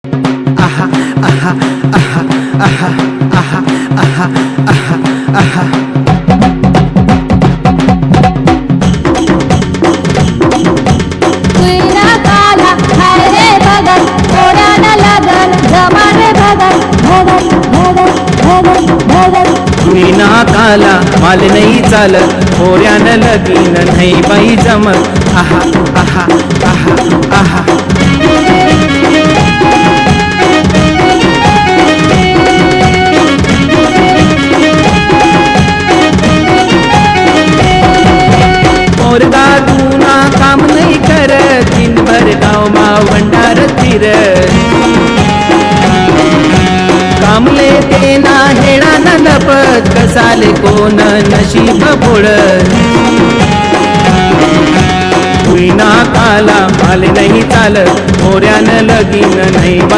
आहा आहा आहा आहा आहा आहा आहा आहा तुईना काला हाय रे भगत ओढ्यानं लगन जमा रे भगत भगत भगत भगत भगत विना काला माल नाही चालत पोऱ्यानं लगीन नाही बाई जमत आहा आहा आहा आहा पोरगा तुना काम नाही करत दिनभर गाव मा भंडार फिरत कामले ते ना हेळा न लपत कसाले कोण नशीब बोळत विना काला माल नाही चालत पोऱ्यानं लगीन नाही